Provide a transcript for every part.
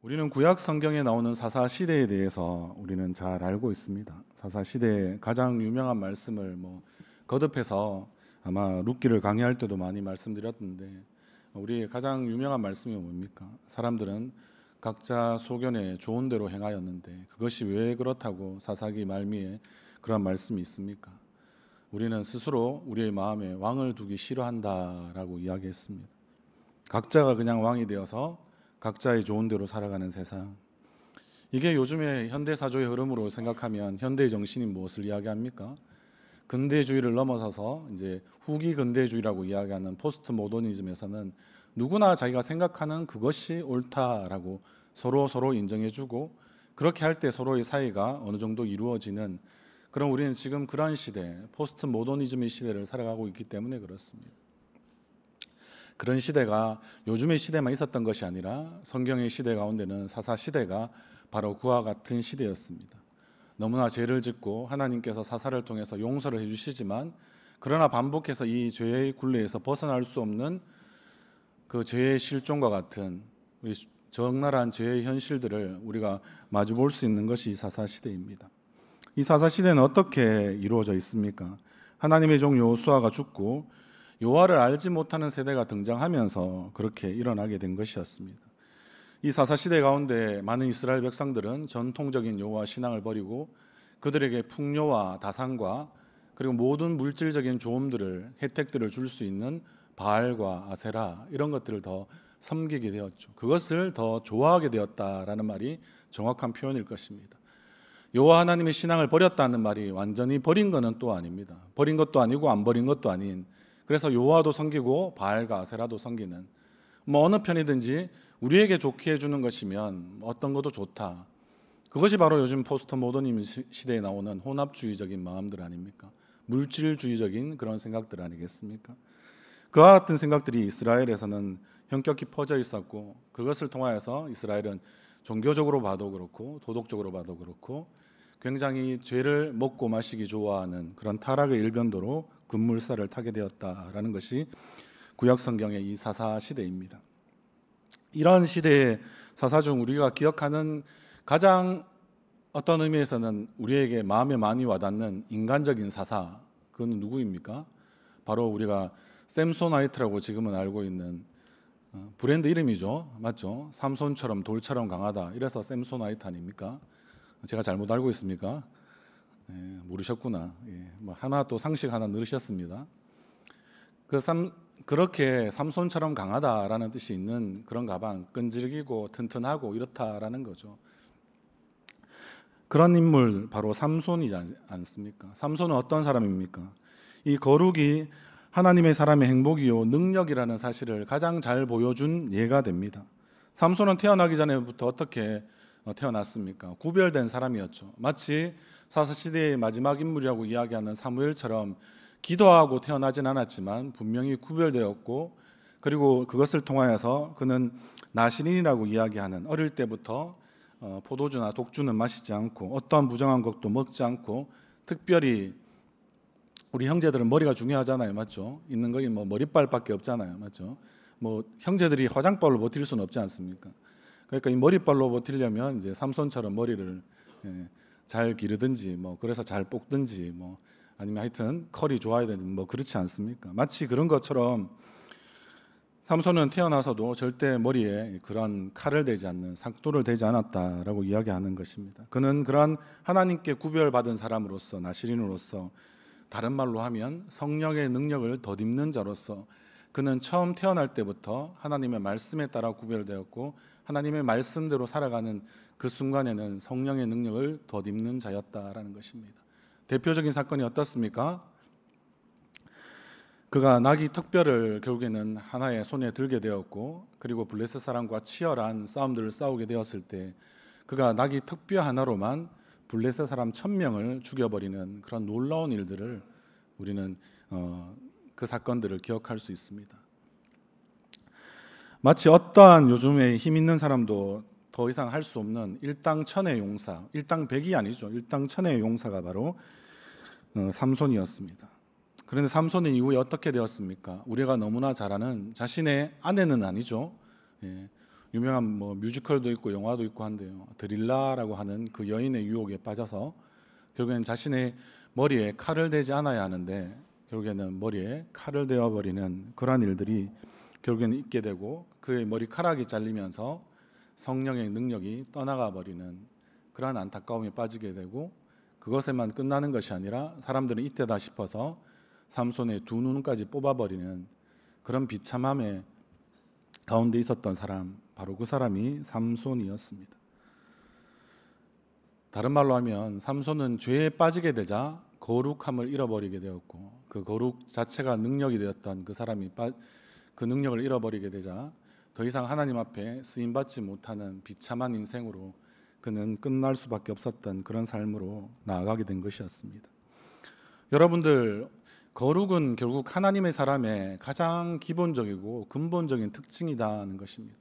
우리는 구약 성경에 나오는 사사 시대에 대해서 우리는 잘 알고 있습니다. 사사 시대의 가장 유명한 말씀을 거듭해서 아마 룻기를 강의할 때도 많이 말씀드렸는데, 우리의 가장 유명한 말씀이 뭡니까? 사람들은 각자 소견에 좋은 대로 행하였는데 그것이 왜 그렇다고 사사기 말미에 그런 말씀이 있습니까? 우리는 스스로 우리의 마음에 왕을 두기 싫어한다라고 이야기했습니다. 각자가 그냥 왕이 되어서 각자의 좋은 대로 살아가는 세상, 이게 요즘의 현대사조의 흐름으로 생각하면 현대의 정신이 무엇을 이야기합니까? 근대주의를 넘어서서 이제 후기 근대주의라고 이야기하는 포스트 모더니즘에서는 누구나 자기가 생각하는 그것이 옳다라고 서로 인정해주고, 그렇게 할 때 서로의 사이가 어느 정도 이루어지는, 그럼 우리는 지금 그런 시대, 포스트 모더니즘의 시대를 살아가고 있기 때문에 그렇습니다. 그런 시대가 요즘의 시대만 있었던 것이 아니라 성경의 시대 가운데는 사사 시대가 바로 그와 같은 시대였습니다. 너무나 죄를 짓고 하나님께서 사사를 통해서 용서를 해주시지만, 그러나 반복해서 이 죄의 굴레에서 벗어날 수 없는 그 죄의 실종과 같은 적나라한 죄의 현실들을 우리가 마주볼 수 있는 것이 사사 시대입니다. 이 사사 시대는 어떻게 이루어져 있습니까? 하나님의 종 여호수아가 죽고 여호와를 알지 못하는 세대가 등장하면서 그렇게 일어나게 된 것이었습니다. 이 사사 시대 가운데 많은 이스라엘 백성들은 전통적인 여호와 신앙을 버리고 그들에게 풍요와 다산과 그리고 모든 물질적인 좋음들을, 혜택들을 줄 수 있는 바알과 아세라, 이런 것들을 더 섬기게 되었죠. 그것을 더 좋아하게 되었다라는 말이 정확한 표현일 것입니다. 여호와 하나님의 신앙을 버렸다는 말이 완전히 버린 것은 또 아닙니다. 버린 것도 아니고 안 버린 것도 아닌, 그래서 여호와도 섬기고 바알과 아세라도 섬기는, 어느 편이든지 우리에게 좋게 해주는 것이면 어떤 것도 좋다. 그것이 바로 요즘 포스트 모더니즘 시대에 나오는 혼합주의적인 마음들 아닙니까? 물질주의적인 그런 생각들 아니겠습니까? 그와 같은 생각들이 이스라엘에서는 현격히 퍼져 있었고, 그것을 통하여서 이스라엘은 종교적으로 봐도 그렇고 도덕적으로 봐도 그렇고 굉장히 죄를 먹고 마시기 좋아하는 그런 타락의 일변도로 급물살을 타게 되었다라는 것이 구약 성경의 이 사사 시대입니다. 이러한 시대의 사사 중 우리가 기억하는 가장 어떤 의미에서는 우리에게 마음에 많이 와닿는 인간적인 사사, 그건 누구입니까? 바로 우리가 샘소나이트라고 지금은 알고 있는 브랜드 이름이죠. 맞죠? 삼손처럼 돌처럼 강하다, 이래서 샘소나이트 아닙니까? 제가 잘못 알고 있습니까? 모르셨구나. 하나 또 상식 하나 늘으셨습니다. 그렇게 삼손처럼 강하다라는 뜻이 있는 그런 가방, 끈질기고 튼튼하고 이렇다라는 거죠. 그런 인물 바로 삼손이지 않습니까? 삼손은 어떤 사람입니까? 이 거룩이 하나님의 사람의 행복이요 능력이라는 사실을 가장 잘 보여준 예가 됩니다. 삼손은 태어나기 전에부터 어떻게 태어났습니까? 구별된 사람이었죠. 마치 사사시대의 마지막 인물이라고 이야기하는 사무엘처럼 기도하고 태어나진 않았지만 분명히 구별되었고, 그리고 그것을 통하여서 그는 나신인이라고 이야기하는, 어릴 때부터 포도주나 독주는 마시지 않고 어떠한 부정한 것도 먹지 않고, 특별히 우리 형제들은 머리가 중요하잖아요. 맞죠? 있는 거기 머리빨밖에 없잖아요. 맞죠? 형제들이 화장빨로 버틸 수는 없지 않습니까? 그러니까 이 머리빨로 버틸려면 이제 삼손처럼 머리를 잘 기르든지 그래서 잘 뽑든지 아니면 하여튼 컬이 좋아야 되는 그렇지 않습니까? 마치 그런 것처럼 삼손은 태어나서도 절대 머리에 그런 칼을 대지 않는, 삭도를 대지 않았다라고 이야기하는 것입니다. 그는 그러한 하나님께 구별받은 사람으로서, 나시린으로서, 다른 말로 하면 성령의 능력을 덧입는 자로서, 그는 처음 태어날 때부터 하나님의 말씀에 따라 구별되었고 하나님의 말씀대로 살아가는 그 순간에는 성령의 능력을 덧입는 자였다라는 것입니다. 대표적인 사건이 어떻습니까? 그가 나귀 턱뼈를 결국에는 하나의 손에 들게 되었고, 그리고 블레셋 사람과 치열한 싸움들을 싸우게 되었을 때 그가 나귀 턱뼈 하나로만 블레셋 사람 1000명을 죽여버리는 그런 놀라운 일들을 우리는 그 사건들을 기억할 수 있습니다. 마치 어떠한 요즘에 힘 있는 사람도 더 이상 할 수 없는 일당천의 용사, 일당백이 아니죠, 일당천의 용사가 바로 삼손이었습니다. 그런데 삼손은 이후에 어떻게 되었습니까? 우리가 너무나 잘 아는 자신의 아내는 아니죠. 유명한 뭐 뮤지컬도 있고 영화도 있고 한데요. 드릴라라고 하는 그 여인의 유혹에 빠져서 결국에는 자신의 머리에 칼을 대지 않아야 하는데 결국에는 머리에 칼을 대어버리는 그러한 일들이 결국에는 있게 되고 그의 머리카락이 잘리면서 성령의 능력이 떠나가 버리는 그러한 안타까움에 빠지게 되고 그것에만 끝나는 것이 아니라 사람들은 이때다 싶어서 삼손의 두 눈까지 뽑아버리는 그런 비참함의 가운데 있었던 사람, 바로 그 사람이 삼손이었습니다. 다른 말로 하면 삼손은 죄에 빠지게 되자 거룩함을 잃어버리게 되었고 그 거룩 자체가 능력이 되었던 그 사람이 그 능력을 잃어버리게 되자 더 이상 하나님 앞에 쓰임받지 못하는 비참한 인생으로 그는 끝날 수밖에 없었던 그런 삶으로 나아가게 된 것이었습니다. 여러분들, 거룩은 결국 하나님의 사람의 가장 기본적이고 근본적인 특징이다는 것입니다.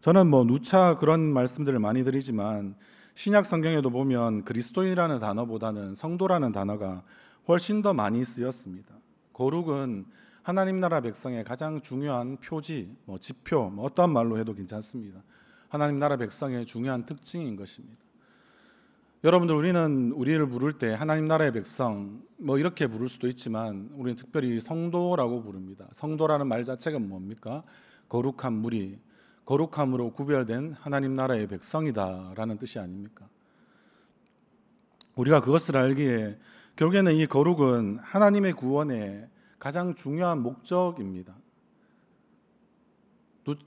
저는 누차 그런 말씀들을 많이 드리지만 신약 성경에도 보면 그리스도인이라는 단어보다는 성도라는 단어가 훨씬 더 많이 쓰였습니다. 거룩은 하나님 나라 백성의 가장 중요한 표지, 지표, 어떠한 말로 해도 괜찮습니다. 하나님 나라 백성의 중요한 특징인 것입니다. 여러분들, 우리는 우리를 부를 때 하나님 나라의 백성 이렇게 부를 수도 있지만 우리는 특별히 성도라고 부릅니다. 성도라는 말 자체가 뭡니까? 거룩한 무리, 거룩함으로 구별된 하나님 나라의 백성이다라는 뜻이 아닙니까? 우리가 그것을 알기에 결국에는 이 거룩은 하나님의 구원의 가장 중요한 목적입니다.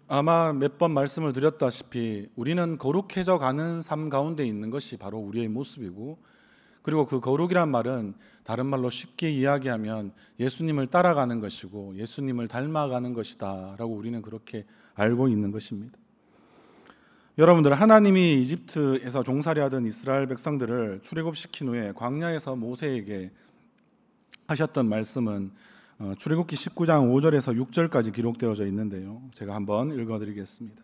아마 몇 번 말씀을 드렸다시피 우리는 거룩해져 가는 삶 가운데 있는 것이 바로 우리의 모습이고, 그리고 그 거룩이란 말은 다른 말로 쉽게 이야기하면 예수님을 따라가는 것이고 예수님을 닮아가는 것이다 라고 우리는 그렇게 알고 있는 것입니다. 여러분들, 하나님이 이집트에서 종살이하던 이스라엘 백성들을 출애굽시킨 후에 광야에서 모세에게 하셨던 말씀은 출애굽기 19장 5절에서 6절까지 기록되어져 있는데요, 제가 한번 읽어드리겠습니다.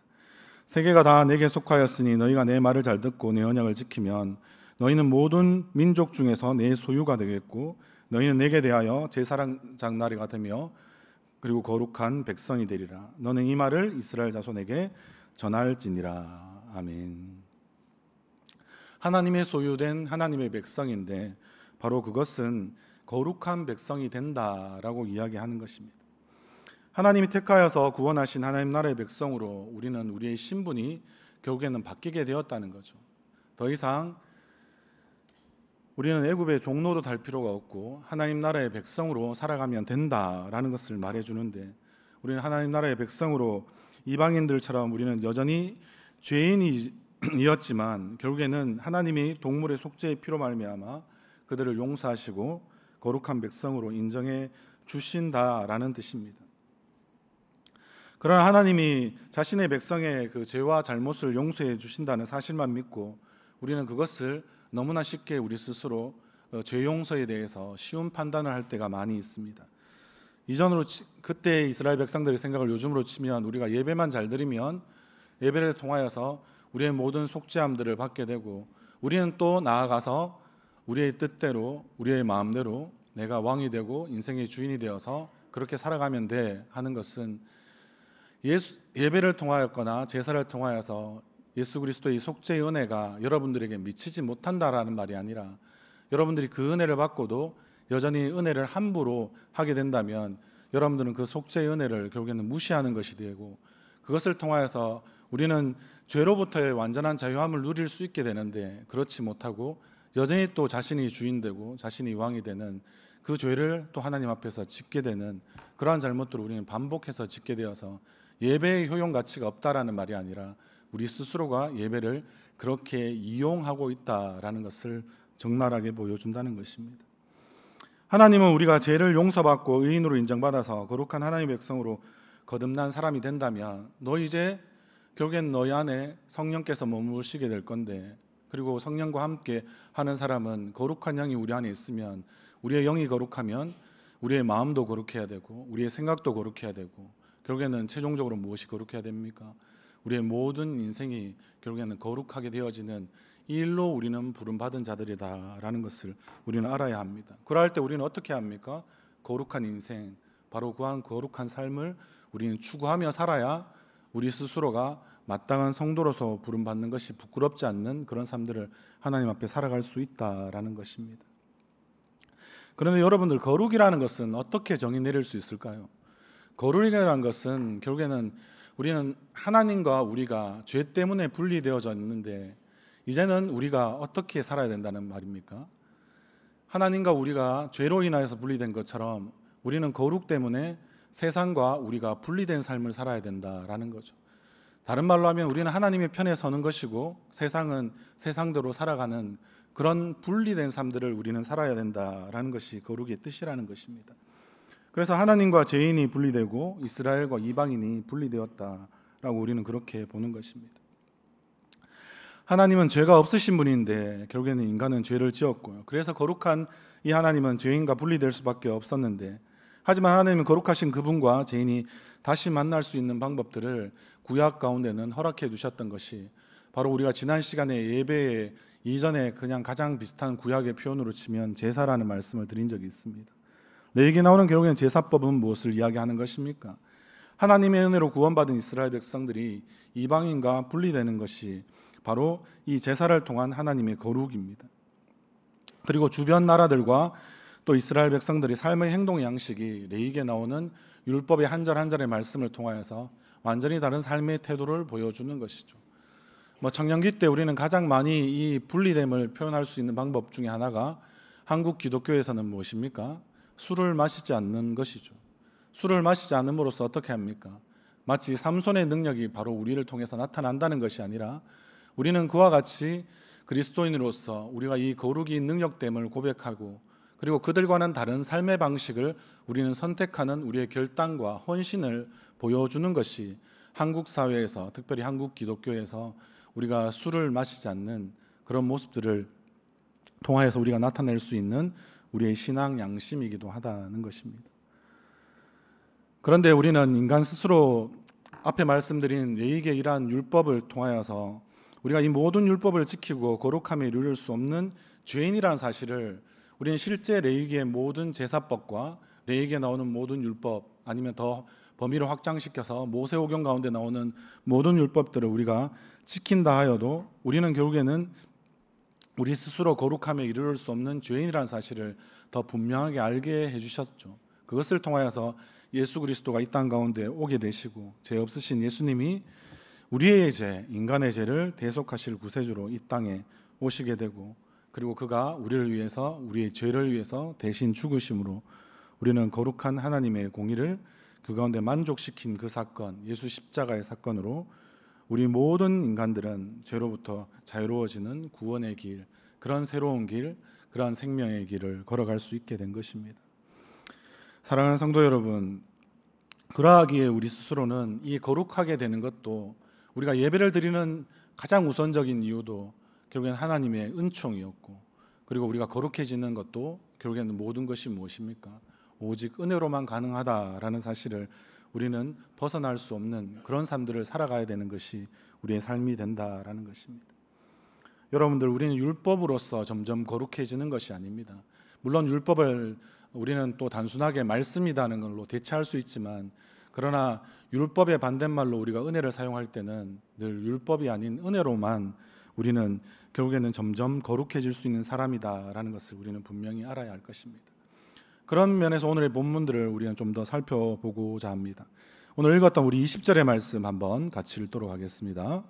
세계가 다 내게 속하였으니 너희가 내 말을 잘 듣고 내 언약을 지키면 너희는 모든 민족 중에서 내 소유가 되겠고 너희는 내게 대하여 제사장 나라가 되며 그리고 거룩한 백성이 되리라. 너는 이 말을 이스라엘 자손에게 전할지니라. 아멘. 하나님의 소유된 하나님의 백성인데 바로 그것은 거룩한 백성이 된다라고 이야기하는 것입니다. 하나님이 택하여서 구원하신 하나님 나라의 백성으로 우리는 우리의 신분이 결국에는 바뀌게 되었다는 거죠. 더 이상 우리는 애굽의 종로도 달 필요가 없고 하나님 나라의 백성으로 살아가면 된다라는 것을 말해주는데, 우리는 하나님 나라의 백성으로 이방인들처럼 우리는 여전히 죄인이었지만 결국에는 하나님이 동물의 속죄의 피로 말미암아 그들을 용서하시고 거룩한 백성으로 인정해 주신다라는 뜻입니다. 그러나 하나님이 자신의 백성의 그 죄와 잘못을 용서해 주신다는 사실만 믿고 우리는 그것을 너무나 쉽게 우리 스스로 죄 용서에 대해서 쉬운 판단을 할 때가 많이 있습니다. 이전으로 그때 이스라엘 백성들의 생각을 요즘으로 치면 우리가 예배만 잘 드리면 예배를 통하여서 우리의 모든 속죄함들을 받게 되고 우리는 또 나아가서 우리의 뜻대로 우리의 마음대로 내가 왕이 되고 인생의 주인이 되어서 그렇게 살아가면 돼 하는 것은 예배를 통하였거나 제사를 통하여서 예수 그리스도의 속죄의 은혜가 여러분들에게 미치지 못한다라는 말이 아니라, 여러분들이 그 은혜를 받고도 여전히 은혜를 함부로 하게 된다면 여러분들은 그 속죄의 은혜를 결국에는 무시하는 것이 되고, 그것을 통하여서 우리는 죄로부터의 완전한 자유함을 누릴 수 있게 되는데 그렇지 못하고 여전히 또 자신이 주인되고 자신이 왕이 되는 그 죄를 또 하나님 앞에서 짓게 되는 그러한 잘못들을 우리는 반복해서 짓게 되어서 예배의 효용 가치가 없다라는 말이 아니라 우리 스스로가 예배를 그렇게 이용하고 있다라는 것을 적나라하게 보여준다는 것입니다. 하나님은 우리가 죄를 용서받고 의인으로 인정받아서 거룩한 하나님의 백성으로 거듭난 사람이 된다면 너 이제 결국엔 너희 안에 성령께서 머무시게 될 건데, 그리고 성령과 함께 하는 사람은 거룩한 영이 우리 안에 있으면 우리의 영이 거룩하면 우리의 마음도 거룩해야 되고 우리의 생각도 거룩해야 되고 결국에는 최종적으로 무엇이 거룩해야 됩니까? 우리의 모든 인생이 결국에는 거룩하게 되어지는 이 일로 우리는 부름받은 자들이다라는 것을 우리는 알아야 합니다. 그럴 때 우리는 어떻게 합니까? 거룩한 인생, 바로 그한 거룩한 삶을 우리는 추구하며 살아야 우리 스스로가 마땅한 성도로서 부름받는 것이 부끄럽지 않는 그런 삶들을 하나님 앞에 살아갈 수 있다라는 것입니다. 그런데 여러분들, 거룩이라는 것은 어떻게 정의 내릴 수 있을까요? 거룩이라는 것은 결국에는 우리는 하나님과 우리가 죄 때문에 분리되어져 있는데 이제는 우리가 어떻게 살아야 된다는 말입니까? 하나님과 우리가 죄로 인하여서 분리된 것처럼 우리는 거룩 때문에 세상과 우리가 분리된 삶을 살아야 된다라는 거죠. 다른 말로 하면 우리는 하나님의 편에 서는 것이고 세상은 세상대로 살아가는 그런 분리된 삶들을 우리는 살아야 된다라는 것이 거룩의 뜻이라는 것입니다. 그래서 하나님과 죄인이 분리되고 이스라엘과 이방인이 분리되었다라고 우리는 그렇게 보는 것입니다. 하나님은 죄가 없으신 분인데 결국에는 인간은 죄를 지었고요. 그래서 거룩한 이 하나님은 죄인과 분리될 수밖에 없었는데, 하지만 하나님은 거룩하신 그분과 죄인이 다시 만날 수 있는 방법들을 구약 가운데는 허락해 두셨던 것이 바로 우리가 지난 시간에 예배 이전에 그냥 가장 비슷한 구약의 표현으로 치면 제사라는 말씀을 드린 적이 있습니다. 레위기에 나오는 결국에는 제사법은 무엇을 이야기하는 것입니까? 하나님의 은혜로 구원받은 이스라엘 백성들이 이방인과 분리되는 것이 바로 이 제사를 통한 하나님의 거룩입니다. 그리고 주변 나라들과 또 이스라엘 백성들이 삶의 행동 양식이 레위기에 나오는 율법의 한 절 한 절의 말씀을 통하여서 완전히 다른 삶의 태도를 보여주는 것이죠. 청년기 때 우리는 가장 많이 이 분리됨을 표현할 수 있는 방법 중에 하나가 한국 기독교에서는 무엇입니까? 술을 마시지 않는 것이죠. 술을 마시지 않음으로써 어떻게 합니까? 마치 삼손의 능력이 바로 우리를 통해서 나타난다는 것이 아니라 우리는 그와 같이 그리스도인으로서 우리가 이 거룩이 능력됨을 고백하고 그리고 그들과는 다른 삶의 방식을 우리는 선택하는 우리의 결단과 헌신을 보여주는 것이 한국 사회에서, 특별히 한국 기독교에서 우리가 술을 마시지 않는 그런 모습들을 통하여서 우리가 나타낼 수 있는 우리의 신앙 양심이기도 하다는 것입니다. 그런데 우리는 인간 스스로 앞에 말씀드린 레위기의 이러한 율법을 통하여서 우리가 이 모든 율법을 지키고 거룩함에 이르를 수 없는 죄인이라는 사실을 우리는 실제 레위기의 모든 제사법과 레위기에 나오는 모든 율법, 아니면 더 범위를 확장시켜서 모세오경 가운데 나오는 모든 율법들을 우리가 지킨다 하여도 우리는 결국에는 우리 스스로 거룩함에 이르를 수 없는 죄인이라는 사실을 더 분명하게 알게 해주셨죠. 그것을 통하여서 예수 그리스도가 이 땅 가운데 오게 되시고 죄 없으신 예수님이 우리의 죄, 인간의 죄를 대속하실 구세주로 이 땅에 오시게 되고, 그리고 그가 우리를 위해서, 우리의 죄를 위해서 대신 죽으심으로 우리는 거룩한 하나님의 공의를 그 가운데 만족시킨 그 사건, 예수 십자가의 사건으로 우리 모든 인간들은 죄로부터 자유로워지는 구원의 길, 그런 새로운 길, 그러한 생명의 길을 걸어갈 수 있게 된 것입니다. 사랑하는 성도 여러분, 그러하기에 우리 스스로는 이 거룩하게 되는 것도, 우리가 예배를 드리는 가장 우선적인 이유도 결국엔 하나님의 은총이었고, 그리고 우리가 거룩해지는 것도 결국에는 모든 것이 무엇입니까? 오직 은혜로만 가능하다라는 사실을 우리는 벗어날 수 없는 그런 삶들을 살아가야 되는 것이 우리의 삶이 된다라는 것입니다. 여러분들, 우리는 율법으로서 점점 거룩해지는 것이 아닙니다. 물론 율법을 우리는 또 단순하게 말씀이라는 걸로 대체할 수 있지만, 그러나 율법의 반대말로 우리가 은혜를 사용할 때는 늘 율법이 아닌 은혜로만 우리는 결국에는 점점 거룩해질 수 있는 사람이다라는 것을 우리는 분명히 알아야 할 것입니다. 그런 면에서 오늘의 본문들을 우리는 좀 더 살펴보고자 합니다. 오늘 읽었던 우리 20절의 말씀 한번 같이 읽도록 하겠습니다.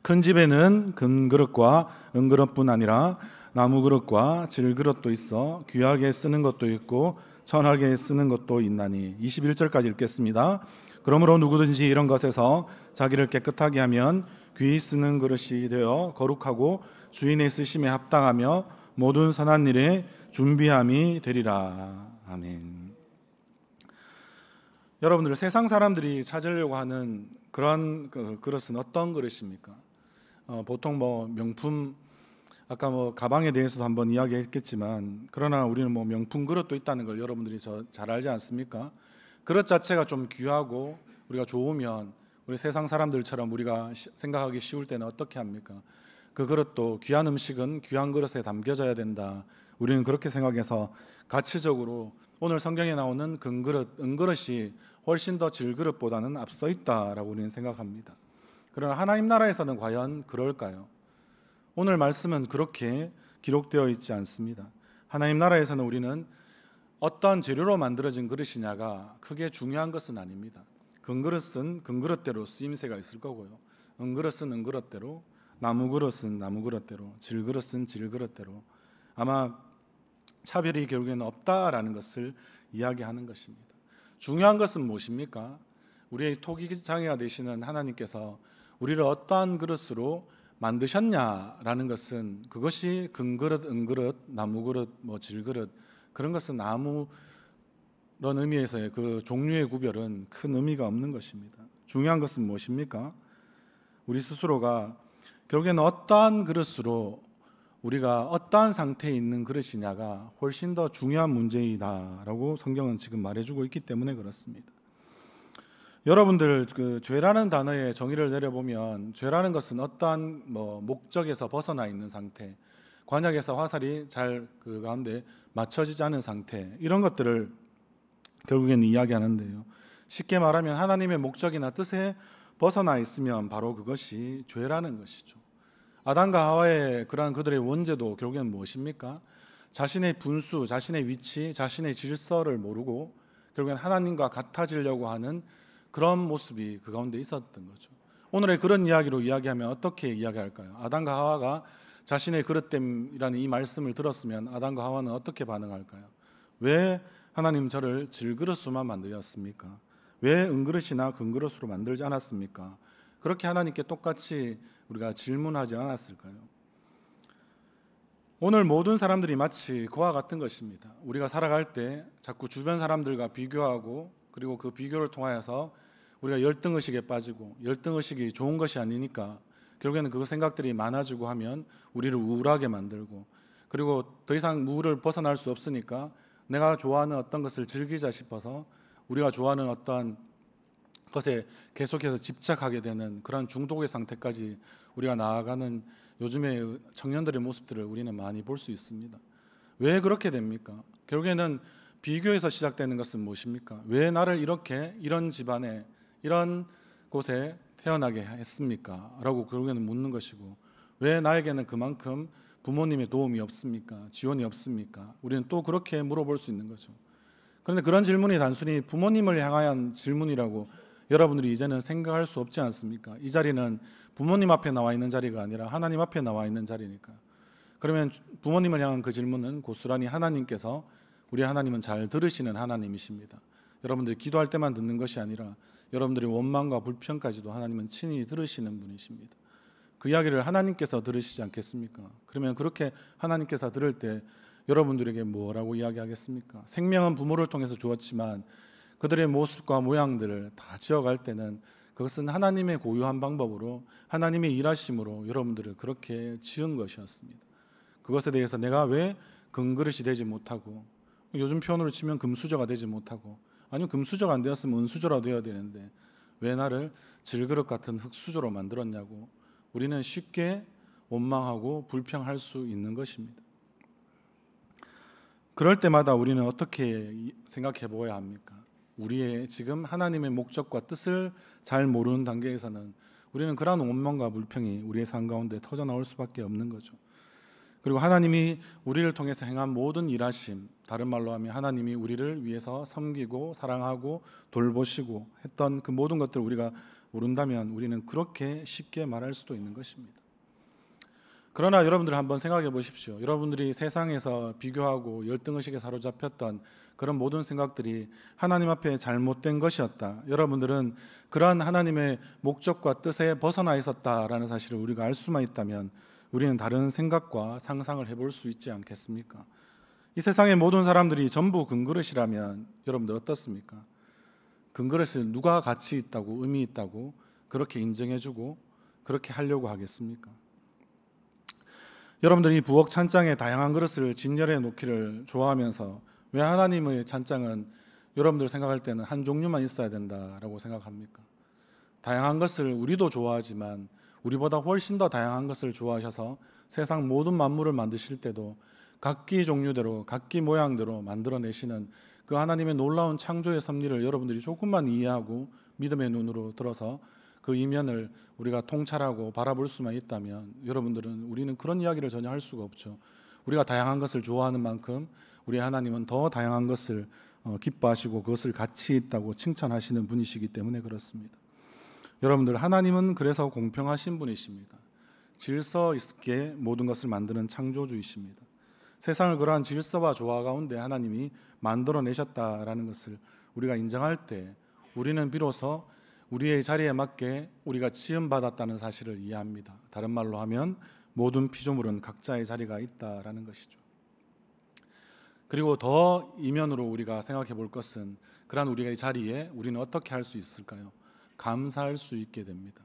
큰 집에는 금그릇과 은그릇뿐 아니라 나무그릇과 질그릇도 있어 귀하게 쓰는 것도 있고 천하게 쓰는 것도 있나니. 21절까지 읽겠습니다. 그러므로 누구든지 이런 것에서 자기를 깨끗하게 하면 귀히 쓰는 그릇이 되어 거룩하고 주인의 쓰심에 합당하며 모든 선한 일에 준비함이 되리라. 아멘. 여러분들, 세상 사람들이 찾으려고 하는 그런 그릇은 어떤 그릇입니까? 보통 명품, 아까 가방에 대해서도 한번 이야기했겠지만, 그러나 우리는 명품 그릇도 있다는 걸 여러분들이 잘 알지 않습니까? 그릇 자체가 좀 귀하고 우리가 좋으면 우리 세상 사람들처럼 우리가 생각하기 쉬울 때는 어떻게 합니까? 그 그릇도, 귀한 음식은 귀한 그릇에 담겨져야 된다, 우리는 그렇게 생각해서 가치적으로 오늘 성경에 나오는 금그릇, 은그릇이 훨씬 더 질그릇보다는 앞서 있다라고 우리는 생각합니다. 그러나 하나님 나라에서는 과연 그럴까요? 오늘 말씀은 그렇게 기록되어 있지 않습니다. 하나님 나라에서는 우리는 어떤 재료로 만들어진 그릇이냐가 크게 중요한 것은 아닙니다. 금그릇은 금그릇대로 쓰임새가 있을 거고요. 은그릇은 은그릇대로, 나무그릇은 나무그릇대로, 질그릇은 질그릇대로 아마 차별이 결국에는 없다라는 것을 이야기하는 것입니다. 중요한 것은 무엇입니까? 우리의 토기장애가 되시는 하나님께서 우리를 어떠한 그릇으로 만드셨냐라는 것은 그것이 금그릇, 은그릇, 나무그릇, 질그릇 그런 것은 아무런 의미에서의 그 종류의 구별은 큰 의미가 없는 것입니다. 중요한 것은 무엇입니까? 우리 스스로가 결국에는 어떠한 그릇으로 우리가 어떠한 상태에 있는 그릇이냐가 훨씬 더 중요한 문제이다라고 성경은 지금 말해주고 있기 때문에 그렇습니다. 여러분들 그 죄라는 단어의 정의를 내려보면 죄라는 것은 어떠한 목적에서 벗어나 있는 상태, 관역에서 화살이 잘 그 가운데 맞춰지지 않은 상태, 이런 것들을 결국에는 이야기하는데요. 쉽게 말하면 하나님의 목적이나 뜻에 벗어나 있으면 바로 그것이 죄라는 것이죠. 아담과 하와의 그러한 그들의 원죄도 결국에는 무엇입니까? 자신의 분수, 자신의 위치, 자신의 질서를 모르고 결국엔 하나님과 같아지려고 하는 그런 모습이 그 가운데 있었던 거죠. 오늘의 그런 이야기로 이야기하면 어떻게 이야기할까요? 아담과 하와가 자신의 그릇됨이라는 이 말씀을 들었으면 아담과 하와는 어떻게 반응할까요? 왜 하나님 저를 질그릇으로만 만드셨습니까? 왜 은그릇이나 금그릇으로 만들지 않았습니까? 그렇게 하나님께 똑같이 우리가 질문하지 않았을까요? 오늘 모든 사람들이 마치 그와 같은 것입니다. 우리가 살아갈 때 자꾸 주변 사람들과 비교하고 그리고 그 비교를 통하여서 우리가 열등의식에 빠지고 열등의식이 좋은 것이 아니니까 결국에는 그 생각들이 많아지고 하면 우리를 우울하게 만들고 그리고 더 이상 우울을 벗어날 수 없으니까 내가 좋아하는 어떤 것을 즐기자 싶어서 우리가 좋아하는 어떠한 것에 계속해서 집착하게 되는 그런 중독의 상태까지 우리가 나아가는 요즘의 청년들의 모습들을 우리는 많이 볼 수 있습니다. 왜 그렇게 됩니까? 결국에는 비교에서 시작되는 것은 무엇입니까? 왜 나를 이렇게 이런 집안에 이런 곳에 태어나게 했습니까? 라고 결국에는 묻는 것이고 왜 나에게는 그만큼 부모님의 도움이 없습니까? 지원이 없습니까? 우리는 또 그렇게 물어볼 수 있는 거죠. 그런데 그런 질문이 단순히 부모님을 향한 질문이라고 여러분들이 이제는 생각할 수 없지 않습니까? 이 자리는 부모님 앞에 나와 있는 자리가 아니라 하나님 앞에 나와 있는 자리니까. 그러면 부모님을 향한 그 질문은 고스란히 하나님께서 우리 하나님은 잘 들으시는 하나님이십니다. 여러분들이 기도할 때만 듣는 것이 아니라 여러분들의 원망과 불평까지도 하나님은 친히 들으시는 분이십니다. 그 이야기를 하나님께서 들으시지 않겠습니까? 그러면 그렇게 하나님께서 들을 때 여러분들에게 뭐라고 이야기하겠습니까? 생명은 부모를 통해서 주었지만 그들의 모습과 모양들을 다 지어갈 때는 그것은 하나님의 고유한 방법으로 하나님의 일하심으로 여러분들을 그렇게 지은 것이었습니다. 그것에 대해서 내가 왜 금그릇이 되지 못하고 요즘 표현으로 치면 금수저가 되지 못하고 아니면 금수저가 안 되었으면 은수저라도 되어야 되는데 왜 나를 질그릇 같은 흙수저로 만들었냐고 우리는 쉽게 원망하고 불평할 수 있는 것입니다. 그럴 때마다 우리는 어떻게 생각해 보아야 합니까? 우리의 지금 하나님의 목적과 뜻을 잘 모르는 단계에서는 우리는 그러한 원망과 불평이 우리의 삶 가운데 터져나올 수밖에 없는 거죠. 그리고 하나님이 우리를 통해서 행한 모든 일하심, 다른 말로 하면 하나님이 우리를 위해서 섬기고 사랑하고 돌보시고 했던 그 모든 것들을 우리가 모른다면 우리는 그렇게 쉽게 말할 수도 있는 것입니다. 그러나 여러분들 한번 생각해 보십시오. 여러분들이 세상에서 비교하고 열등의식에 사로잡혔던 그런 모든 생각들이 하나님 앞에 잘못된 것이었다. 여러분들은 그러한 하나님의 목적과 뜻에 벗어나 있었다라는 사실을 우리가 알 수만 있다면 우리는 다른 생각과 상상을 해볼 수 있지 않겠습니까? 이 세상의 모든 사람들이 전부 금그릇이라면 여러분들 어떻습니까? 금그릇을 누가 가치 있다고 의미 있다고 그렇게 인정해주고 그렇게 하려고 하겠습니까? 여러분들이 부엌 찬장에 다양한 그릇을 진열해 놓기를 좋아하면서 왜 하나님의 찬장은 여러분들 생각할 때는 한 종류만 있어야 된다라고 생각합니까? 다양한 것을 우리도 좋아하지만 우리보다 훨씬 더 다양한 것을 좋아하셔서 세상 모든 만물을 만드실 때도 각기 종류대로 각기 모양대로 만들어내시는 그 하나님의 놀라운 창조의 섭리를 여러분들이 조금만 이해하고 믿음의 눈으로 들어서 그 이면을 우리가 통찰하고 바라볼 수만 있다면 여러분들은 우리는 그런 이야기를 전혀 할 수가 없죠. 우리가 다양한 것을 좋아하는 만큼 우리 하나님은 더 다양한 것을 기뻐하시고 그것을 가치 있다고 칭찬하시는 분이시기 때문에 그렇습니다. 여러분들, 하나님은 그래서 공평하신 분이십니다. 질서 있게 모든 것을 만드는 창조주이십니다. 세상을 그러한 질서와 조화 가운데 하나님이 만들어내셨다라는 것을 우리가 인정할 때 우리는 비로소 우리의 자리에 맞게 우리가 지음받았다는 사실을 이해합니다. 다른 말로 하면 모든 피조물은 각자의 자리가 있다라는 것이죠. 그리고 더 이면으로 우리가 생각해 볼 것은 그러한 우리의 자리에 우리는 어떻게 할 수 있을까요? 감사할 수 있게 됩니다.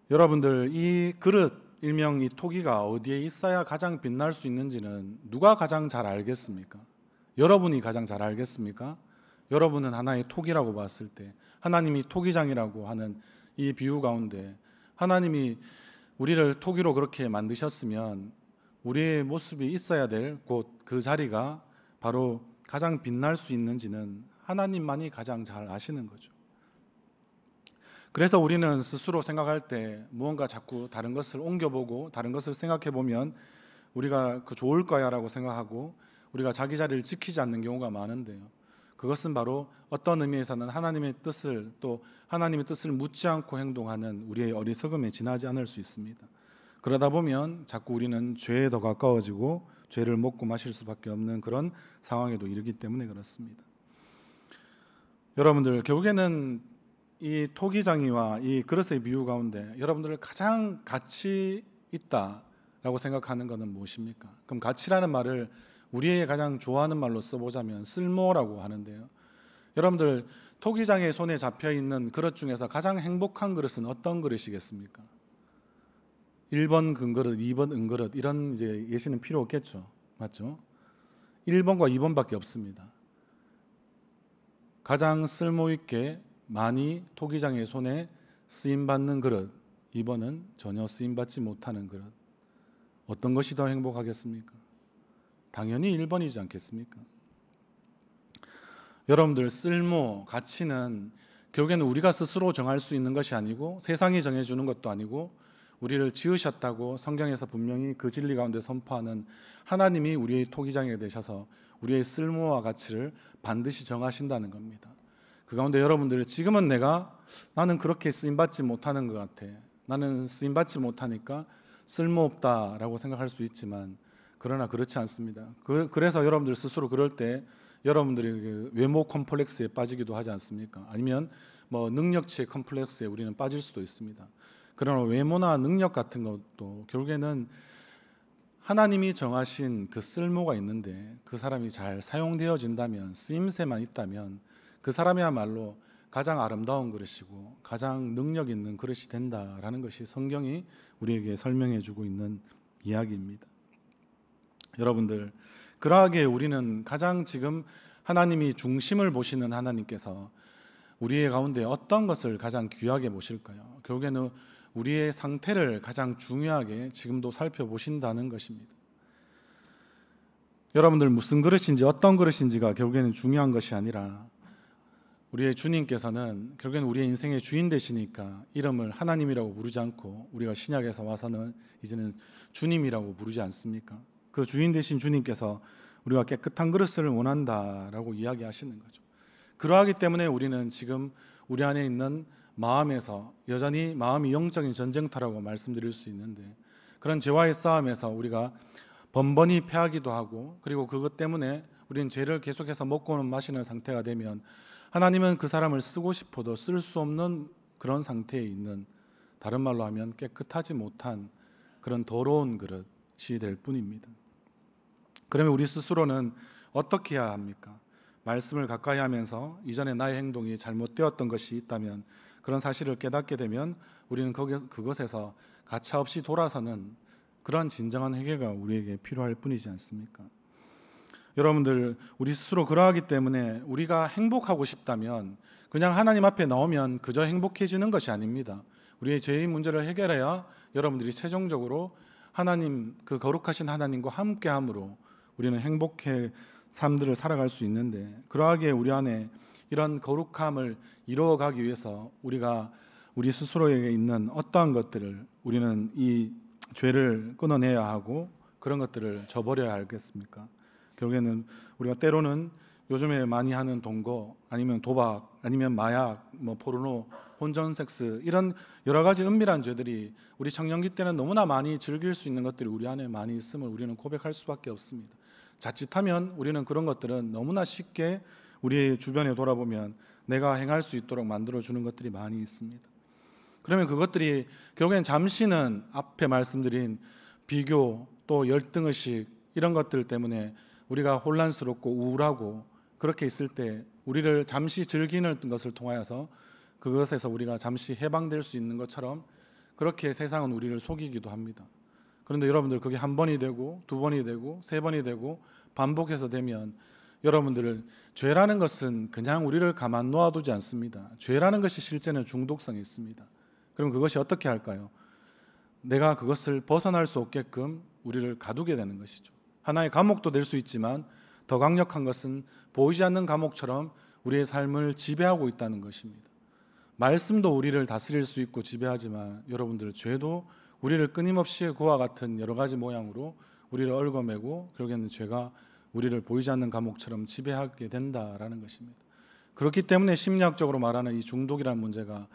여러분들, 이 그릇 일명 이 토기가 어디에 있어야 가장 빛날 수 있는지는 누가 가장 잘 알겠습니까? 여러분이 가장 잘 알겠습니까? 여러분은 하나의 토기라고 봤을 때 하나님이 토기장이라고 하는 이 비유 가운데 하나님이 우리를 토기로 그렇게 만드셨으면 우리의 모습이 있어야 될 곳 그 자리가 바로 가장 빛날 수 있는지는 하나님만이 가장 잘 아시는 거죠. 그래서 우리는 스스로 생각할 때 무언가 자꾸 다른 것을 옮겨보고 다른 것을 생각해 보면 우리가 그 좋을 거야 라고 생각하고 우리가 자기 자리를 지키지 않는 경우가 많은데요, 그것은 바로 어떤 의미에서는 하나님의 뜻을 또 하나님의 뜻을 묻지 않고 행동하는 우리의 어리석음에 지나지 않을 수 있습니다. 그러다 보면 자꾸 우리는 죄에 더 가까워지고 죄를 먹고 마실 수밖에 없는 그런 상황에도 이르기 때문에 그렇습니다. 여러분들, 결국에는 이 토기장이와 이 그릇의 비유 가운데 여러분들 가장 가치 있다라고 생각하는 것은 무엇입니까? 그럼 가치라는 말을 우리의 가장 좋아하는 말로 써보자면 쓸모라고 하는데요, 여러분들 토기장의 손에 잡혀있는 그릇 중에서 가장 행복한 그릇은 어떤 그릇이겠습니까? 1번 금그릇, 2번 은그릇 이런 이제 예시는 필요 없겠죠. 맞죠? 1번과 2번밖에 없습니다. 가장 쓸모있게 많이 토기장의 손에 쓰임받는 그릇, 2번은 전혀 쓰임받지 못하는 그릇. 어떤 것이 더 행복하겠습니까? 당연히 1번이지 않겠습니까? 여러분들, 쓸모, 가치는 결국에는 우리가 스스로 정할 수 있는 것이 아니고 세상이 정해주는 것도 아니고 우리를 지으셨다고 성경에서 분명히 그 진리 가운데 선포하는 하나님이 우리의 토기장이 되셔서 우리의 쓸모와 가치를 반드시 정하신다는 겁니다. 그 가운데 여러분들, 지금은 나는 그렇게 쓰임받지 못하는 것 같아, 나는 쓰임받지 못하니까 쓸모없다라고 생각할 수 있지만 그러나 그렇지 않습니다. 그래서 여러분들 스스로 그럴 때 여러분들이 그 외모 컴플렉스에 빠지기도 하지 않습니까? 아니면 능력치의 컴플렉스에 우리는 빠질 수도 있습니다. 그러나 외모나 능력 같은 것도 결국에는 하나님이 정하신 그 쓸모가 있는데 그 사람이 잘 사용되어진다면, 쓰임새만 있다면 그 사람이야말로 가장 아름다운 그릇이고 가장 능력 있는 그릇이 된다라는 것이 성경이 우리에게 설명해 주고 있는 이야기입니다. 여러분들, 그러하게 우리는 가장 지금 하나님이 중심을 보시는 하나님께서 우리의 가운데 어떤 것을 가장 귀하게 보실까요? 결국에는 우리의 상태를 가장 중요하게 지금도 살펴보신다는 것입니다. 여러분들, 무슨 그릇인지 어떤 그릇인지가 결국에는 중요한 것이 아니라 우리의 주님께서는 결국에는 우리의 인생의 주인 되시니까 이름을 하나님이라고 부르지 않고 우리가 신약에서 와서는 이제는 주님이라고 부르지 않습니까? 그 주인 되신 주님께서 우리가 깨끗한 그릇을 원한다라고 이야기하시는 거죠. 그러하기 때문에 우리는 지금 우리 안에 있는 마음에서 여전히 마음이 영적인 전쟁터라고 말씀드릴 수 있는데, 그런 죄와의 싸움에서 우리가 번번이 패하기도 하고, 그리고 그것 때문에 우리는 죄를 계속해서 먹고는 마시는 상태가 되면 하나님은 그 사람을 쓰고 싶어도 쓸 수 없는 그런 상태에 있는, 다른 말로 하면 깨끗하지 못한 그런 더러운 그릇이 될 뿐입니다. 그러면 우리 스스로는 어떻게 해야 합니까? 말씀을 가까이 하면서 이전에 나의 행동이 잘못되었던 것이 있다면 그런 사실을 깨닫게 되면 우리는 그것에서 가차없이 돌아서는 그런 진정한 회개가 우리에게 필요할 뿐이지 않습니까? 여러분들, 우리 스스로 그러하기 때문에 우리가 행복하고 싶다면 그냥 하나님 앞에 나오면 그저 행복해지는 것이 아닙니다. 우리의 죄의 문제를 해결해야 여러분들이 최종적으로 하나님, 그 거룩하신 하나님과 함께함으로 우리는 행복해 삶들을 살아갈 수 있는데, 그러하기에 우리 안에 이런 거룩함을 이루어가기 위해서 우리가 우리 스스로에게 있는 어떠한 것들을 우리는 이 죄를 끊어내야 하고 그런 것들을 저버려야 하겠습니까? 결국에는 우리가 때로는 요즘에 많이 하는 동거, 아니면 도박, 아니면 마약, 포르노, 혼전 섹스, 이런 여러 가지 은밀한 죄들이 우리 청년기 때는 너무나 많이 즐길 수 있는 것들이 우리 안에 많이 있음을 우리는 고백할 수밖에 없습니다. 자칫하면 우리는 그런 것들은 너무나 쉽게 우리 주변에 돌아보면 내가 행할 수 있도록 만들어주는 것들이 많이 있습니다. 그러면 그것들이 결국엔 잠시는 앞에 말씀드린 비교, 또 열등의식, 이런 것들 때문에 우리가 혼란스럽고 우울하고 그렇게 있을 때 우리를 잠시 즐기는 것을 통하여서 그것에서 우리가 잠시 해방될 수 있는 것처럼 그렇게 세상은 우리를 속이기도 합니다. 그런데 여러분들, 그게 한 번이 되고 두 번이 되고 세 번이 되고 반복해서 되면 여러분들을, 죄라는 것은 그냥 우리를 가만 놓아두지 않습니다. 죄라는 것이 실제는 중독성이 있습니다. 그럼 그것이 어떻게 할까요? 내가 그것을 벗어날 수 없게끔 우리를 가두게 되는 것이죠. 하나의 감옥도 될 수 있지만 더 강력한 것은 보이지 않는 감옥처럼 우리의 삶을 지배하고 있다는 것입니다. 말씀도 우리를 다스릴 수 있고 지배하지만 여러분들, 죄도 우리를 끊임없이 그와 같은 여러 가지 모양으로 우리를 얽어매고 결국에는 죄가 우리를 보이지 않는 감옥처럼 지배하게 된다라는 것입니다. 그렇기 때문에 심리학적으로 말하는 이 중독이라는 문제가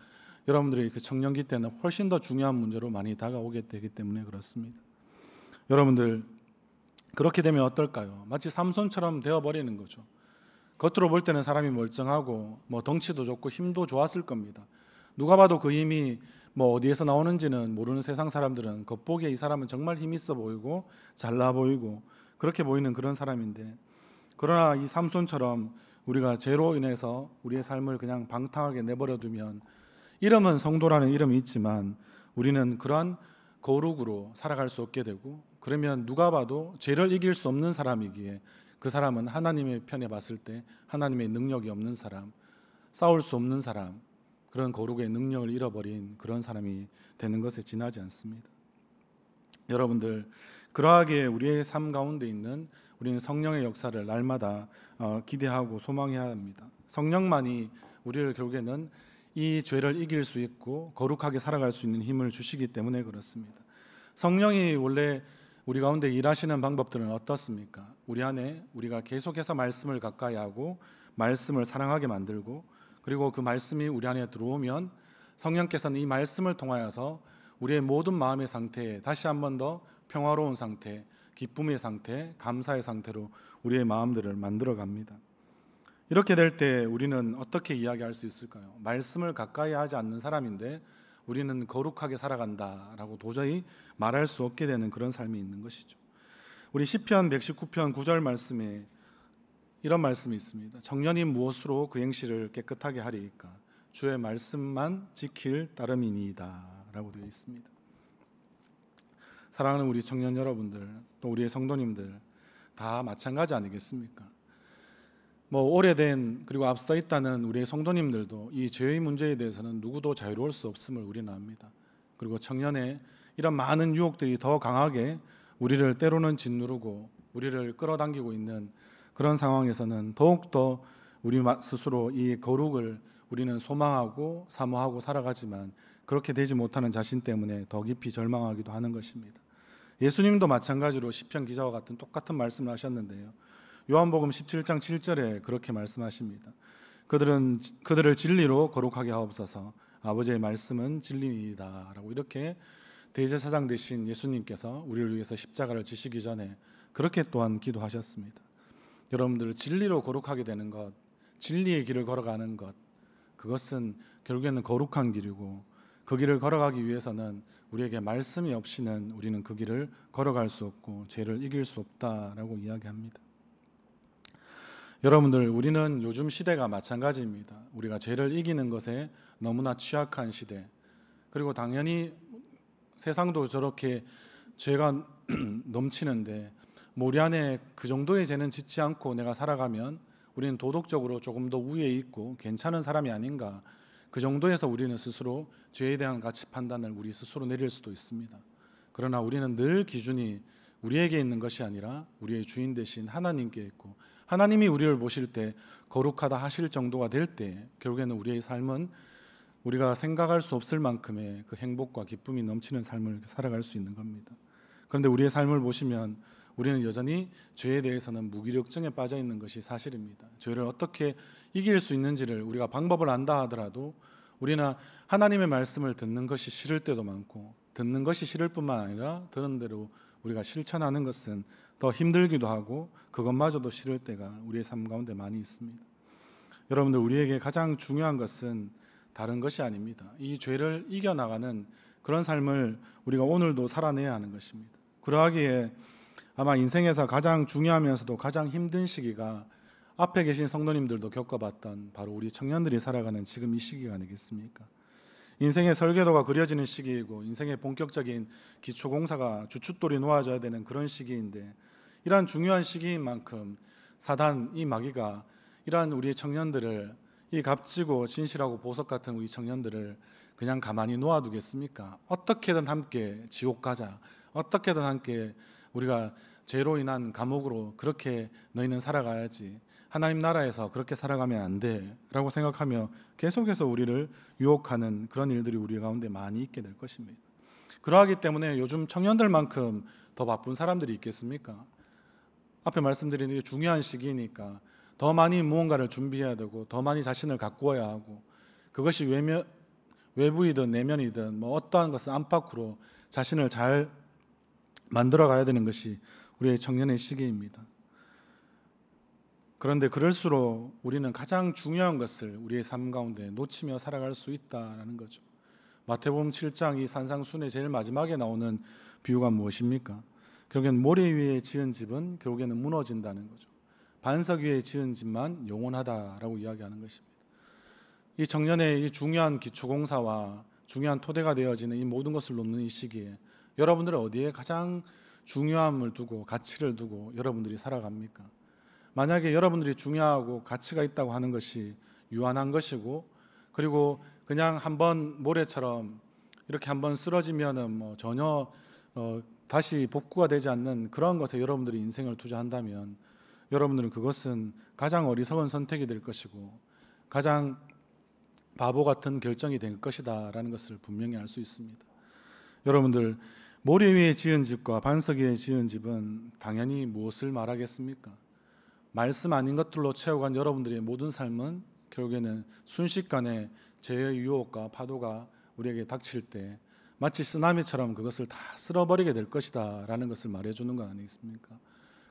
여러분들이 그 청년기 때는 훨씬 더 중요한 문제로 많이 다가오게 되기 때문에 그렇습니다. 여러분들, 그렇게 되면 어떨까요? 마치 삼손처럼 되어버리는 거죠. 겉으로 볼 때는 사람이 멀쩡하고 덩치도 좋고 힘도 좋았을 겁니다. 누가 봐도 그 힘이 어디에서 나오는지는 모르는 세상 사람들은 겉보기에 이 사람은 정말 힘 있어 보이고 잘나 보이고 그렇게 보이는 그런 사람인데, 그러나 이 삼손처럼 우리가 죄로 인해서 우리의 삶을 그냥 방탕하게 내버려 두면, 이름은 성도라는 이름이 있지만 우리는 그러한 거룩으로 살아갈 수 없게 되고, 그러면 누가 봐도 죄를 이길 수 없는 사람이기에 그 사람은 하나님의 편에 봤을 때 하나님의 능력이 없는 사람, 싸울 수 없는 사람, 그런 거룩의 능력을 잃어버린 그런 사람이 되는 것에 지나지 않습니다. 여러분들, 그러하기에 우리의 삶 가운데 있는 우리는 성령의 역사를 날마다 기대하고 소망해야 합니다. 성령만이 우리를 결국에는 이 죄를 이길 수 있고 거룩하게 살아갈 수 있는 힘을 주시기 때문에 그렇습니다. 성령이 원래 우리 가운데 일하시는 방법들은 어떻습니까? 우리 안에 우리가 계속해서 말씀을 가까이 하고 말씀을 사랑하게 만들고, 그리고 그 말씀이 우리 안에 들어오면 성령께서는 이 말씀을 통하여서 우리의 모든 마음의 상태에 다시 한 번 더 평화로운 상태, 기쁨의 상태, 감사의 상태로 우리의 마음들을 만들어 갑니다. 이렇게 될 때 우리는 어떻게 이야기할 수 있을까요? 말씀을 가까이 하지 않는 사람인데 우리는 거룩하게 살아간다라고 도저히 말할 수 없게 되는 그런 삶이 있는 것이죠. 우리 시편 119편 9절 말씀에 이런 말씀이 있습니다. 청년이 무엇으로 그 행실을 깨끗하게 하리이까? 주의 말씀만 지킬 따름이니이다 라고 되어 있습니다. 사랑하는 우리 청년 여러분들, 또 우리의 성도님들 다 마찬가지 아니겠습니까? 오래된, 그리고 앞서 있다는 우리의 성도님들도 이 죄의 문제에 대해서는 누구도 자유로울 수 없음을 우리는 압니다. 그리고 청년의 이런 많은 유혹들이 더 강하게 우리를 때로는 짓누르고 우리를 끌어당기고 있는 그런 상황에서는 더욱더 우리 스스로 이 거룩을 우리는 소망하고 사모하고 살아가지만 그렇게 되지 못하는 자신 때문에 더 깊이 절망하기도 하는 것입니다. 예수님도 마찬가지로 시편 기자와 같은 똑같은 말씀을 하셨는데요. 요한복음 17장 7절에 그렇게 말씀하십니다. 그들을 진리로 거룩하게 하옵소서. 아버지의 말씀은 진리이다 라고, 이렇게 대제사장 되신 예수님께서 우리를 위해서 십자가를 지시기 전에 그렇게 또한 기도하셨습니다. 여러분들, 진리로 거룩하게 되는 것, 진리의 길을 걸어가는 것, 그것은 결국에는 거룩한 길이고, 그 길을 걸어가기 위해서는 우리에게 말씀이 없이는 우리는 그 길을 걸어갈 수 없고 죄를 이길 수 없다라고 이야기합니다. 여러분들, 우리는 요즘 시대가 마찬가지입니다. 우리가 죄를 이기는 것에 너무나 취약한 시대, 그리고 당연히 세상도 저렇게 죄가 넘치는데 우리 안에 그 정도의 죄는 짓지 않고 내가 살아가면 우리는 도덕적으로 조금 더 우위에 있고 괜찮은 사람이 아닌가, 그 정도에서 우리는 스스로 죄에 대한 가치 판단을 우리 스스로 내릴 수도 있습니다. 그러나 우리는 늘 기준이 우리에게 있는 것이 아니라 우리의 주인 되신 하나님께 있고, 하나님이 우리를 보실 때 거룩하다 하실 정도가 될 때 결국에는 우리의 삶은 우리가 생각할 수 없을 만큼의 그 행복과 기쁨이 넘치는 삶을 살아갈 수 있는 겁니다. 그런데 우리의 삶을 보시면 우리는 여전히 죄에 대해서는 무기력증에 빠져 있는 것이 사실입니다. 죄를 어떻게 이길 수 있는지를 우리가 방법을 안다 하더라도 우리는 하나님의 말씀을 듣는 것이 싫을 때도 많고, 듣는 것이 싫을 뿐만 아니라 들은 대로 우리가 실천하는 것은 더 힘들기도 하고 그것마저도 싫을 때가 우리의 삶 가운데 많이 있습니다. 여러분들, 우리에게 가장 중요한 것은 다른 것이 아닙니다. 이 죄를 이겨나가는 그런 삶을 우리가 오늘도 살아내야 하는 것입니다. 그러하기에 아마 인생에서 가장 중요하면서도 가장 힘든 시기가 앞에 계신 성도님들도 겪어봤던 바로 우리 청년들이 살아가는 지금 이 시기가 아니겠습니까? 인생의 설계도가 그려지는 시기이고 인생의 본격적인 기초공사가 주춧돌이 놓아져야 되는 그런 시기인데, 이러한 중요한 시기인 만큼 사단, 이 마귀가 이러한 우리의 청년들을, 이 값지고 진실하고 보석 같은 우리 청년들을 그냥 가만히 놓아두겠습니까? 어떻게든 함께 지옥 가자, 어떻게든 함께 우리가 죄로 인한 감옥으로 그렇게 너희는 살아가야지, 하나님 나라에서 그렇게 살아가면 안 돼 라고 생각하며 계속해서 우리를 유혹하는 그런 일들이 우리 가운데 많이 있게 될 것입니다. 그러하기 때문에 요즘 청년들만큼 더 바쁜 사람들이 있겠습니까? 앞에 말씀드린 게 중요한 시기니까 더 많이 무언가를 준비해야 되고 더 많이 자신을 가꾸어야 하고, 그것이 외부이든 내면이든 뭐 어떠한 것은 안팎으로 자신을 잘 만들어 가야 되는 것이 우리의 청년의 시기입니다. 그런데 그럴수록 우리는 가장 중요한 것을 우리의 삶 가운데 놓치며 살아갈 수 있다라는 거죠. 마태복음 7장 이 산상순의 제일 마지막에 나오는 비유가 무엇입니까? 결국엔 모래 위에 지은 집은 결국에는 무너진다는 거죠. 반석 위에 지은 집만 영원하다라고 이야기하는 것입니다. 이 청년의 이 중요한 기초공사와 중요한 토대가 되어지는 이 모든 것을 놓는 이 시기에 여러분들은 어디에 가장 중요함을 두고 가치를 두고 여러분들이 살아갑니까? 만약에 여러분들이 중요하고 가치가 있다고 하는 것이 유한한 것이고, 그리고 그냥 한번 모래처럼 이렇게 한번 쓰러지면은 뭐 전혀 다시 복구가 되지 않는 그런 것에 여러분들이 인생을 투자한다면 여러분들은 그것은 가장 어리석은 선택이 될 것이고 가장 바보 같은 결정이 될 것이다 라는 것을 분명히 알 수 있습니다. 여러분들, 모래 위에 지은 집과 반석 위에 지은 집은 당연히 무엇을 말하겠습니까? 말씀 아닌 것들로 채워간 여러분들의 모든 삶은 결국에는 순식간에 죄의 유혹과 파도가 우리에게 닥칠 때 마치 쓰나미처럼 그것을 다 쓸어버리게 될 것이다 라는 것을 말해주는 거 아니겠습니까?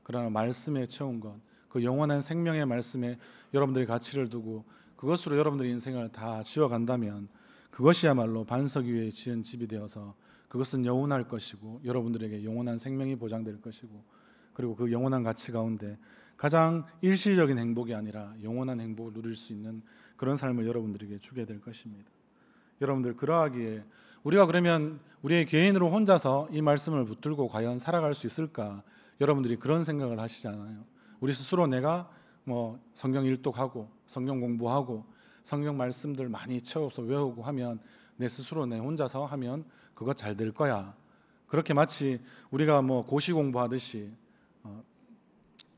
그러나 말씀에 채운 것, 그 영원한 생명의 말씀에 여러분들이 가치를 두고 그것으로 여러분들의 인생을 다 지어간다면 그것이야말로 반석 위에 지은 집이 되어서 그것은 영원할 것이고 여러분들에게 영원한 생명이 보장될 것이고, 그리고 그 영원한 가치 가운데 가장 일시적인 행복이 아니라 영원한 행복을 누릴 수 있는 그런 삶을 여러분들에게 주게 될 것입니다. 여러분들, 그러하기에 우리가 그러면 우리의 개인으로 혼자서 이 말씀을 붙들고 과연 살아갈 수 있을까? 여러분들이 그런 생각을 하시잖아요. 우리 스스로 내가 뭐 성경 일독하고 성경 공부하고 성경 말씀들 많이 채워서 외우고 하면 내 스스로 내 혼자서 하면 그거 잘 될 거야. 그렇게 마치 우리가 뭐 고시 공부하듯이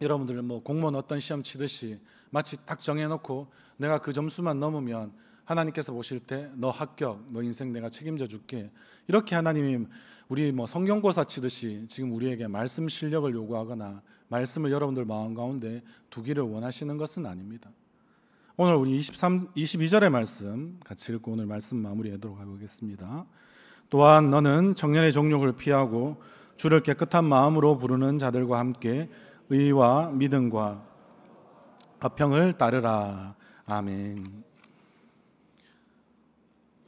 여러분들 뭐 공무원 어떤 시험 치듯이 마치 딱 정해놓고 내가 그 점수만 넘으면 하나님께서 보실 때 너 합격, 너 인생 내가 책임져 줄게, 이렇게 하나님이 우리 뭐 성경고사 치듯이 지금 우리에게 말씀 실력을 요구하거나 말씀을 여러분들 마음 가운데 두기를 원하시는 것은 아닙니다. 오늘 우리 22절의 말씀 같이 읽고 오늘 말씀 마무리하도록 하겠습니다. 또한 너는 청년의 정욕을 피하고 주를 깨끗한 마음으로 부르는 자들과 함께 의와 믿음과 화평을 따르라. 아멘.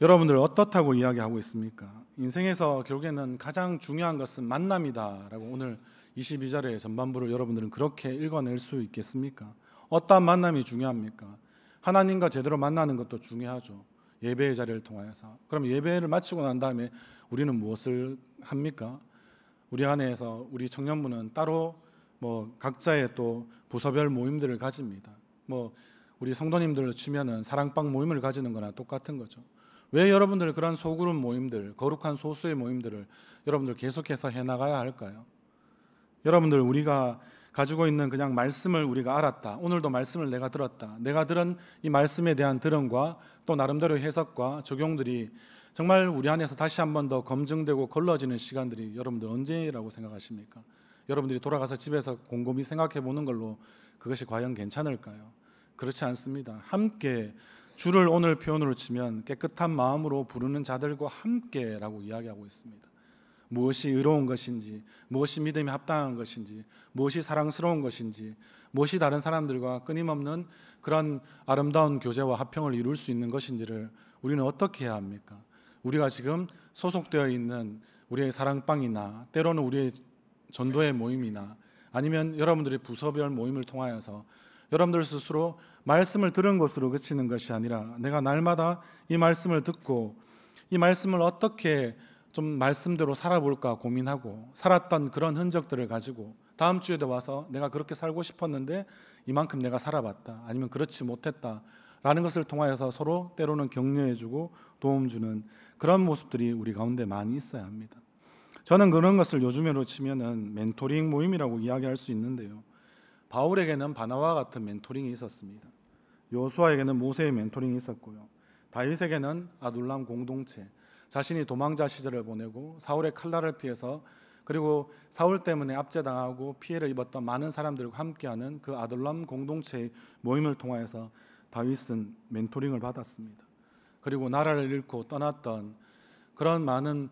여러분들 어떻다고 이야기하고 있습니까? 인생에서 결국에는 가장 중요한 것은 만남이다 라고 오늘 22절의 전반부를 여러분들은 그렇게 읽어낼 수 있겠습니까? 어떠한 만남이 중요합니까? 하나님과 제대로 만나는 것도 중요하죠. 예배의 자리를 통하여서. 그럼 예배를 마치고 난 다음에 우리는 무엇을 합니까? 우리 안에서 우리 청년부는 따로 뭐 각자의 또 부서별 모임들을 가집니다. 뭐 우리 성도님들을 치면은 사랑방 모임을 가지는 거나 똑같은 거죠. 왜 여러분들 그런 소그룹 모임들, 거룩한 소수의 모임들을 여러분들 계속해서 해나가야 할까요? 여러분들, 우리가 가지고 있는 그냥 말씀을 우리가 알았다, 오늘도 말씀을 내가 들었다, 내가 들은 이 말씀에 대한 들음과 또 나름대로 해석과 적용들이 정말 우리 안에서 다시 한 번 더 검증되고 걸러지는 시간들이 여러분들 언제라고 생각하십니까? 여러분들이 돌아가서 집에서 곰곰이 생각해 보는 걸로 그것이 과연 괜찮을까요? 그렇지 않습니다. 함께, 주를 오늘 표현으로 치면 깨끗한 마음으로 부르는 자들과 함께라고 이야기하고 있습니다. 무엇이 의로운 것인지, 무엇이 믿음이 합당한 것인지, 무엇이 사랑스러운 것인지, 무엇이 다른 사람들과 끊임없는 그런 아름다운 교제와 화평을 이룰 수 있는 것인지를 우리는 어떻게 해야 합니까? 우리가 지금 소속되어 있는 우리의 사랑방이나 때로는 우리의 전도의 모임이나 아니면 여러분들의 부서별 모임을 통하여서 여러분들 스스로 말씀을 들은 것으로 그치는 것이 아니라 내가 날마다 이 말씀을 듣고 이 말씀을 어떻게 좀 말씀대로 살아볼까 고민하고 살았던 그런 흔적들을 가지고 다음 주에도 와서 내가 그렇게 살고 싶었는데 이만큼 내가 살아봤다, 아니면 그렇지 못했다 라는 것을 통하여서 서로 때로는 격려해주고 도움 주는 그런 모습들이 우리 가운데 많이 있어야 합니다. 저는 그런 것을 요즘으로 치면은 멘토링 모임이라고 이야기할 수 있는데요, 바울에게는 바나바와 같은 멘토링이 있었습니다. 여호수아에게는 모세의 멘토링이 있었고요, 다윗에게는 아둘람 공동체, 자신이 도망자 시절을 보내고 사울의 칼날을 피해서 그리고 사울 때문에 압제당하고 피해를 입었던 많은 사람들과 함께하는 그 아둘람 공동체의 모임을 통하여서 다윗은 멘토링을 받았습니다. 그리고 나라를 잃고 떠났던 그런 많은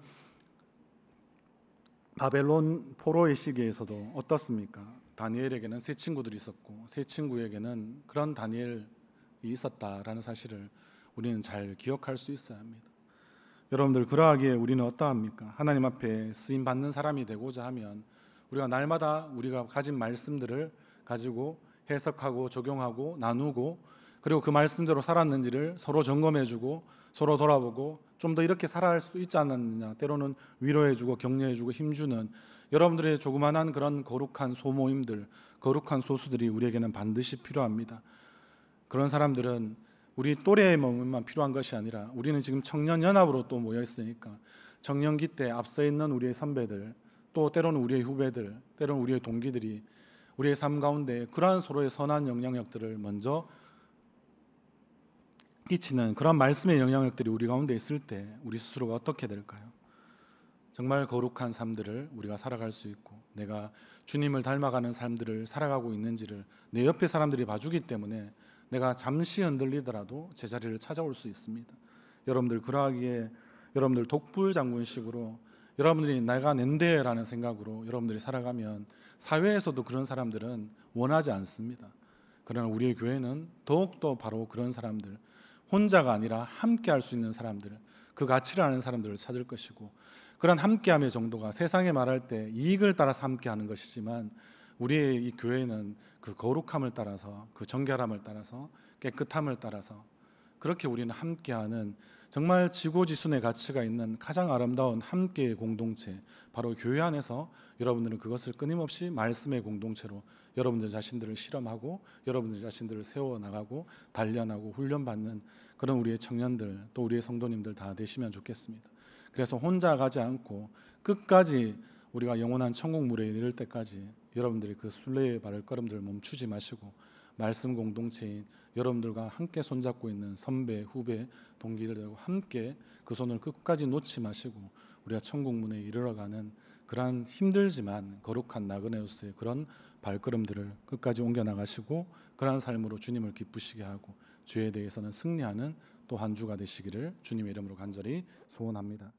바벨론 포로의 시기에서도 어떻습니까? 다니엘에게는 세 친구들이 있었고 세 친구에게는 그런 다니엘이 있었다라는 사실을 우리는 잘 기억할 수 있어야 합니다. 여러분들, 그러하기에 우리는 어떠합니까? 하나님 앞에 쓰임 받는 사람이 되고자 하면 우리가 날마다 우리가 가진 말씀들을 가지고 해석하고 적용하고 나누고 그리고 그 말씀대로 살았는지를 서로 점검해주고 서로 돌아보고 좀 더 이렇게 살아갈 수 있지 않았느냐, 때로는 위로해주고 격려해주고 힘주는 여러분들의 조그만한 그런 거룩한 소모임들, 거룩한 소수들이 우리에게는 반드시 필요합니다. 그런 사람들은 우리 또래의 모임만 필요한 것이 아니라 우리는 지금 청년연합으로 또 모여 있으니까 청년기 때 앞서 있는 우리의 선배들, 또 때로는 우리의 후배들, 때로는 우리의 동기들이 우리의 삶 가운데 그러한 서로의 선한 영향력들을 먼저 끼치는 그런 말씀의 영향력들이 우리 가운데 있을 때 우리 스스로가 어떻게 될까요? 정말 거룩한 삶들을 우리가 살아갈 수 있고 내가 주님을 닮아가는 삶들을 살아가고 있는지를 내 옆에 사람들이 봐주기 때문에 내가 잠시 흔들리더라도 제자리를 찾아올 수 있습니다. 여러분들, 그러하기에 여러분들 독불장군식으로 여러분들이 내가 낸데라는 생각으로 여러분들이 살아가면 사회에서도 그런 사람들은 원하지 않습니다. 그러나 우리의 교회는 더욱더 바로 그런 사람들, 혼자가 아니라 함께 할 수 있는 사람들, 그 가치를 아는 사람들을 찾을 것이고 그런 함께함의 정도가 세상에 말할 때 이익을 따라서 함께하는 것이지만 우리의 이 교회는 그 거룩함을 따라서, 그 정결함을 따라서, 깨끗함을 따라서 그렇게 우리는 함께하는 정말 지고지순의 가치가 있는 가장 아름다운 함께의 공동체, 바로 교회 안에서 여러분들은 그것을 끊임없이 말씀의 공동체로 여러분들 자신들을 실험하고 여러분들 자신들을 세워나가고 단련하고 훈련받는 그런 우리의 청년들, 또 우리의 성도님들 다 되시면 좋겠습니다. 그래서 혼자 가지 않고 끝까지 우리가 영원한 천국물에 이를 때까지 여러분들이 그 순례의 발걸음들을 멈추지 마시고 말씀 공동체인 여러분들과 함께 손잡고 있는 선배, 후배, 동기들과 함께 그 손을 끝까지 놓지 마시고 우리가 천국문에 이르러가는 그러한 힘들지만 거룩한 나그네우스의 그런 발걸음들을 끝까지 옮겨나가시고 그러한 삶으로 주님을 기쁘시게 하고 죄에 대해서는 승리하는 또 한 주가 되시기를 주님의 이름으로 간절히 소원합니다.